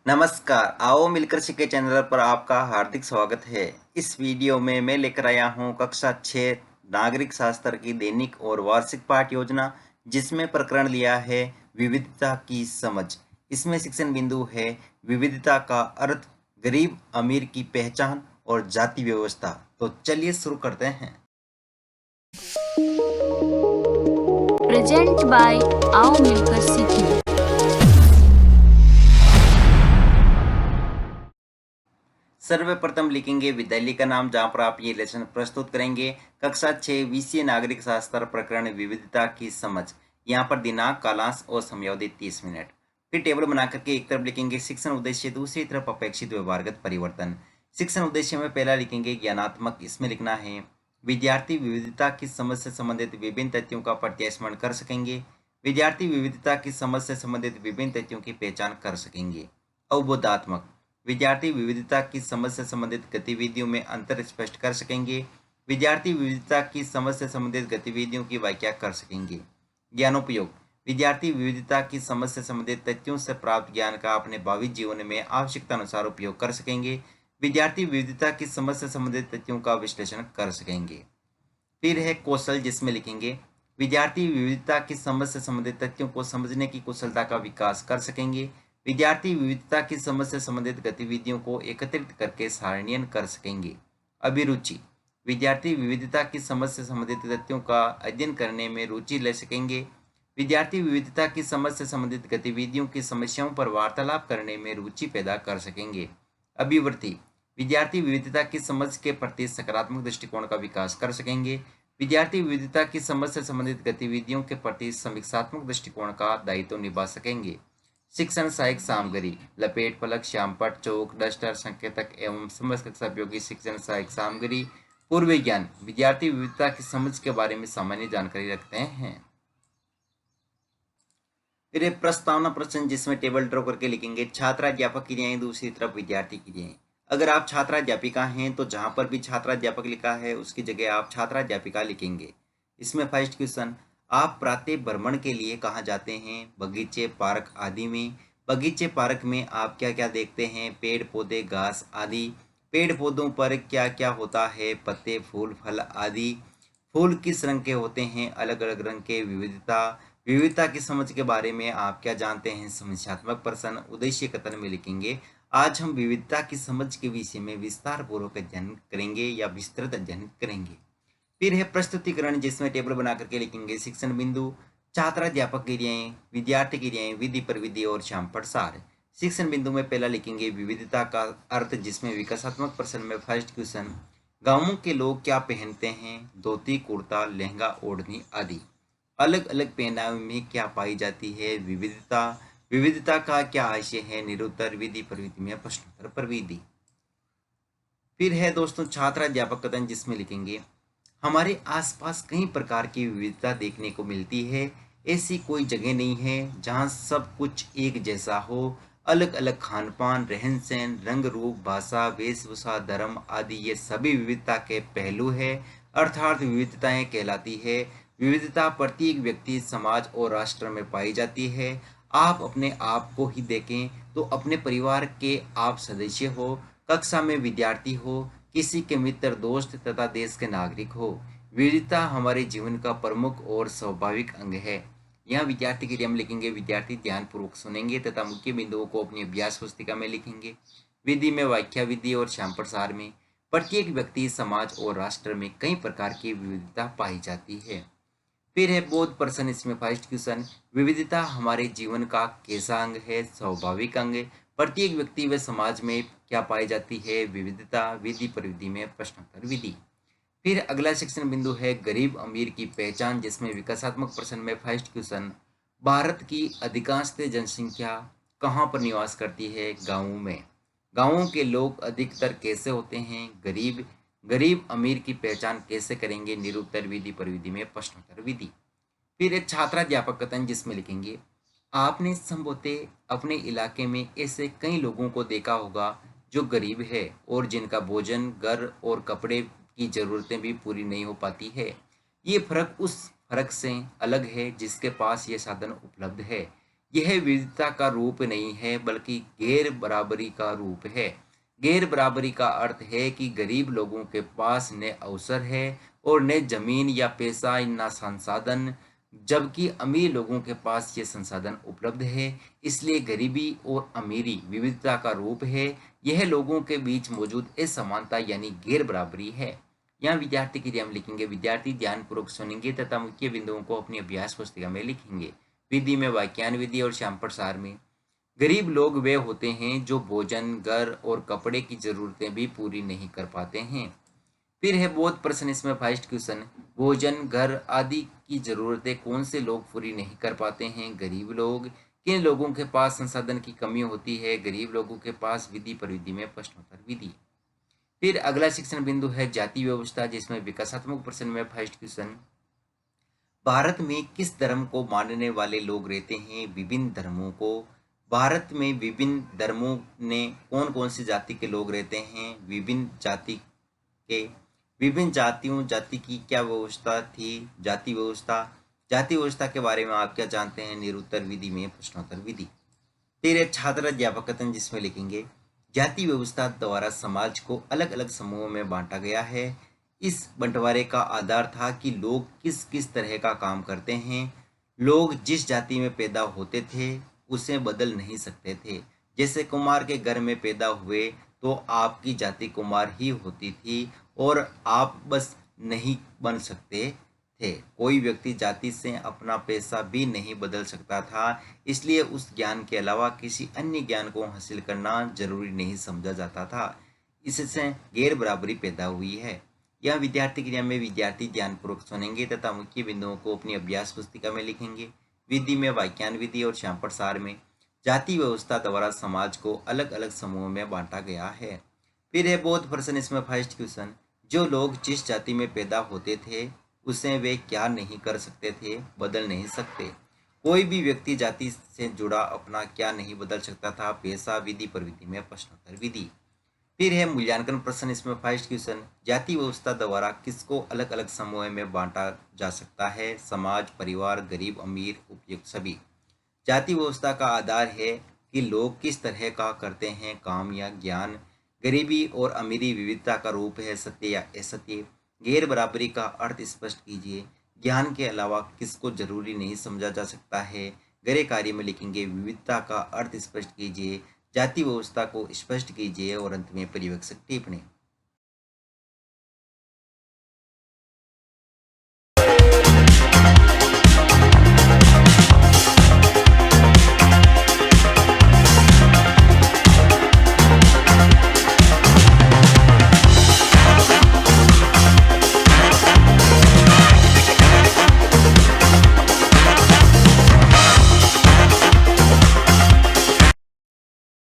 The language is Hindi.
नमस्कार, आओ मिलकर सीखे चैनल पर आपका हार्दिक स्वागत है। इस वीडियो में मैं लेकर आया हूँ कक्षा 6 नागरिक शास्त्र की दैनिक और वार्षिक पाठ योजना, जिसमें प्रकरण लिया है विविधता की समझ। इसमें शिक्षण बिंदु है विविधता का अर्थ, गरीब अमीर की पहचान और जाति व्यवस्था। तो चलिए शुरू करते हैं। प्रेजेंट बाय आओ मिलकर सीखें। सर्वप्रथम लिखेंगे विद्यालय का नाम, जहां पर आप ये लेसन प्रस्तुत करेंगे। कक्षा 6 विषय नागरिक शास्त्र प्रकरण विविधता की समझ। यहाँ पर दिनांक, कालांश और समयावधि 30 मिनट। फिर टेबल बना करके एक तरफ लिखेंगे शिक्षण उद्देश्य, दूसरी तरफ अपेक्षित व्यवहारगत परिवर्तन। शिक्षण उद्देश्य में पहला लिखेंगे ज्ञानात्मक। इसमें लिखना है विद्यार्थी विविधता की समझ से संबंधित विभिन्न तथ्यों का प्रत्यास्मरण कर सकेंगे। विद्यार्थी विविधता की समझ से संबंधित विभिन्न तथ्यों की पहचान कर सकेंगे। अवबोधात्मक, विद्यार्थी विविधता की समझ से संबंधित गतिविधियों में अंतर स्पष्ट कर सकेंगे। विद्यार्थी विविधता की समझ से संबंधित गतिविधियों की व्याख्या कर सकेंगे। ज्ञानोपयोग, विद्यार्थी विविधता की समझ से संबंधित तथ्यों से प्राप्त ज्ञान का अपने भावी जीवन में आवश्यकता अनुसार उपयोग कर सकेंगे। विद्यार्थी विविधता की समझ से संबंधित तथ्यों का विश्लेषण कर सकेंगे। फिर है कौशल, जिसमें लिखेंगे विद्यार्थी विविधता की समझ से संबंधित तथ्यों को समझने की कुशलता का विकास कर सकेंगे। विद्यार्थी विविधता की समझ से संबंधित गतिविधियों को एकत्रित करके सारणीयन कर सकेंगे। अभिरुचि, विद्यार्थी विविधता की समझ से संबंधित तथ्यों का अध्ययन करने में रुचि ले सकेंगे। विद्यार्थी विविधता की समझ से संबंधित गतिविधियों की समस्याओं पर वार्तालाप करने में रुचि पैदा कर सकेंगे। अभिवृत्ति, विद्यार्थी विविधता की समझ के प्रति सकारात्मक दृष्टिकोण का विकास कर सकेंगे। विद्यार्थी विविधता की समझ से संबंधित गतिविधियों के प्रति समीक्षात्मक दृष्टिकोण का दायित्व निभा सकेंगे। शिक्षण सहायक सामग्री, लपेट, फलक, श्यामपट्ट, चौक, डस्टर, संकेतक एवं समस्त कक्षा उपयोगी शिक्षण सहायक सामग्री। पूर्व ज्ञान, विद्यार्थी विविधता की समझ के बारे में सामान्य जानकारी रखते हैं। फिर प्रस्तावना प्रश्न, जिसमें टेबल ड्रॉ करके लिखेंगे छात्राध्यापक क्रियाएं, दूसरी तरफ विद्यार्थी क्रियाएं। अगर आप छात्राध्यापिका हैं तो जहां पर भी छात्राध्यापक लिखा है उसकी जगह आप छात्राध्यापिका लिखेंगे। इसमें फर्स्ट क्वेश्चन, आप प्रातः भ्रमण के लिए कहाँ जाते हैं? बगीचे, पार्क आदि में। बगीचे पार्क में आप क्या क्या देखते हैं? पेड़ पौधे, घास आदि। पेड़ पौधों पर क्या क्या होता है? पत्ते, फूल, फल आदि। फूल किस रंग के होते हैं? अलग अलग रंग के। विविधता, विविधता की समझ के बारे में आप क्या जानते हैं? समस्यात्मक प्रश्न। उद्देश्य कथन में लिखेंगे आज हम विविधता की समझ के विषय में विस्तार पूर्वक अध्ययन करेंगे या विस्तृत अध्ययन करेंगे। फिर है प्रस्तुतिकरण, जिसमें टेबल बना करके लिखेंगे शिक्षण बिंदु, छात्राध्यापक क्रियाएं, विद्यार्थी क्रियाएं, विधि प्रविधि और श्यामपट्ट सार। शिक्षण बिंदु में पहला लिखेंगे विविधता का अर्थ, जिसमें विकासात्मक प्रश्न में फर्स्ट क्वेश्चन, गांवों के लोग क्या पहनते हैं? धोती, कुर्ता, लहंगा, ओढ़नी आदि। अलग अलग पहनावे में क्या पाई जाती है? विविधता। विविधता का क्या आशय है? निरुत्तर, विधि प्रविधि में प्रश्नोत्तर प्रविधि। फिर है दोस्तों छात्राध्यापक कथन, जिसमें लिखेंगे हमारे आसपास कई प्रकार की विविधता देखने को मिलती है। ऐसी कोई जगह नहीं है जहाँ सब कुछ एक जैसा हो। अलग अलग खान पान, रहन सहन, रंग रूप, भाषा, वेशभूषा, धर्म आदि ये सभी विविधता के पहलू है, अर्थात विविधताएं कहलाती है। विविधता प्रत्येक व्यक्ति, समाज और राष्ट्र में पाई जाती है। आप अपने आप को ही देखें तो अपने परिवार के आप सदस्य हो, कक्षा में विद्यार्थी हो, किसी के मित्र, दोस्त तथा देश के नागरिक हो। विविधता हमारे जीवन का प्रमुख और स्वाभाविक अंग है। यहाँ विद्यार्थी के लिए हम लिखेंगे विद्यार्थी ध्यानपूर्वक सुनेंगे तथा मुख्य बिंदुओं को अपनी अभ्यास पुस्तिका में लिखेंगे। विधि में व्याख्या विधि और श्यामप्रसार में प्रत्येक व्यक्ति, समाज और राष्ट्र में कई प्रकार की विविधता पाई जाती है। फिर है बोध प्रश्न, इसमें फर्स्ट क्वेश्चन, विविधता हमारे जीवन का कैसा अंग है? स्वाभाविक अंग। प्रत्येक व्यक्ति व समाज में क्या पाई जाती है? विविधता। विधि प्रविधि में प्रश्नोत्तर विधि। फिर अगला शिक्षण बिंदु है गरीब अमीर की पहचान, जिसमें विकासात्मक प्रश्न में फर्स्ट क्वेश्चन, भारत की अधिकांश जनसंख्या कहाँ पर निवास करती है? गाँवों में। गाँवों के लोग अधिकतर कैसे होते हैं? गरीब। गरीब अमीर की पहचान कैसे करेंगे? निरुत्तर, विधि प्रविधि में प्रश्नोत्तर विधि। फिर एक छात्राध्यापक कथन, जिसमें लिखेंगे आपने संभवतः अपने इलाके में ऐसे कई लोगों को देखा होगा जो गरीब है और जिनका भोजन, घर और कपड़े की जरूरतें भी पूरी नहीं हो पाती है। ये फर्क उस फर्क से अलग है जिसके पास ये साधन उपलब्ध है। यह विविधता का रूप नहीं है बल्कि गैर बराबरी का रूप है। गैर बराबरी का अर्थ है कि गरीब लोगों के पास न अवसर है और न जमीन या पैसा न संसाधन, जबकि अमीर लोगों के पास ये संसाधन उपलब्ध है। इसलिए गरीबी और अमीरी विविधता का रूप है। यह लोगों के बीच मौजूद असमानता यानी गैर बराबरी है। यहाँ विद्यार्थी के लिए हम लिखेंगे, विद्यार्थी ध्यानपूर्वक सुनेंगे तथा मुख्य बिंदुओं को अपनी अभ्यास पुस्तिका में लिखेंगे। विधि में वाक्यान विधि और श्यामपट सार में। गरीब लोग वे होते हैं जो भोजन, घर और कपड़े की जरूरतें भी पूरी नहीं कर पाते हैं। फिर है बोध प्रश्न, इसमें फर्स्ट क्वेश्चन, भोजन, घर आदि की जरूरतें कौन से लोग पूरी नहीं कर पाते हैं? गरीब लोग। किन लोगों के पास संसाधन की कमी होती है? गरीब लोगों के पास। विधि परिविधि में प्रश्नोत्तर विधि। फिर अगला शिक्षण बिंदु है जाति व्यवस्था, जिसमें विकासात्मक प्रश्न में फर्स्ट क्वेश्चन, भारत में किस धर्म को मानने वाले लोग रहते हैं? विभिन्न धर्मों को। भारत में विभिन्न धर्मों ने कौन कौन सी जाति के लोग रहते हैं? विभिन्न जाति के। विभिन्न जातियों जाति की क्या व्यवस्था थी? जाति व्यवस्था। जाति व्यवस्था के बारे में आप क्या जानते हैं? निरुत्तर विधि में प्रश्नोत्तर विधि। फिर छात्र अध्यापक कथन, जिसमें लिखेंगे, जाति व्यवस्था द्वारा समाज को अलग अलग समूहों में बांटा गया है। इस बंटवारे का आधार था कि लोग किस किस तरह का काम करते हैं। लोग जिस जाति में पैदा होते थे उसे बदल नहीं सकते थे। जैसे कुमार के घर में पैदा हुए तो आपकी जाति कुमार ही होती थी और आप बस नहीं बन सकते थे। कोई व्यक्ति जाति से अपना पेशा भी नहीं बदल सकता था, इसलिए उस ज्ञान के अलावा किसी अन्य ज्ञान को हासिल करना जरूरी नहीं समझा जाता था। इससे गैर बराबरी पैदा हुई है। यह विद्यार्थी क्रिया में विद्यार्थी ध्यानपूर्वक सुनेंगे तथा मुख्य बिंदुओं को अपनी अभ्यास पुस्तिका में लिखेंगे। विधि में वाक्यान विधि और श्यामपट सार में। जाति व्यवस्था द्वारा समाज को अलग अलग समूहों में बांटा गया है। फिर है बोध प्रश्न, इसमें फर्स्ट क्वेश्चन, जो लोग जिस जाति में पैदा होते थे उसे वे क्या नहीं कर सकते थे? बदल नहीं सकते। कोई भी व्यक्ति जाति से जुड़ा अपना क्या नहीं बदल सकता था? पेशा। विधि प्रविधि में प्रश्नोत्तर विधि। फिर है मूल्यांकन प्रश्न, इसमें फर्स्ट क्वेश्चन, जाति व्यवस्था द्वारा किसको अलग अलग समूह में बांटा जा सकता है? समाज, परिवार, गरीब, अमीर, उपयुक्त सभी। जाति व्यवस्था का आधार है कि लोग किस तरह का करते हैं काम या ज्ञान। गरीबी और अमीरी विविधता का रूप है, सत्य या असत्य। गैर बराबरी का अर्थ स्पष्ट कीजिए। ज्ञान के अलावा किसको जरूरी नहीं समझा जा सकता है? गैर कार्य में लिखेंगे, विविधता का अर्थ स्पष्ट कीजिए, जाति व्यवस्था को स्पष्ट कीजिए और अंत में पर्यवेक्षक टिप्पणी।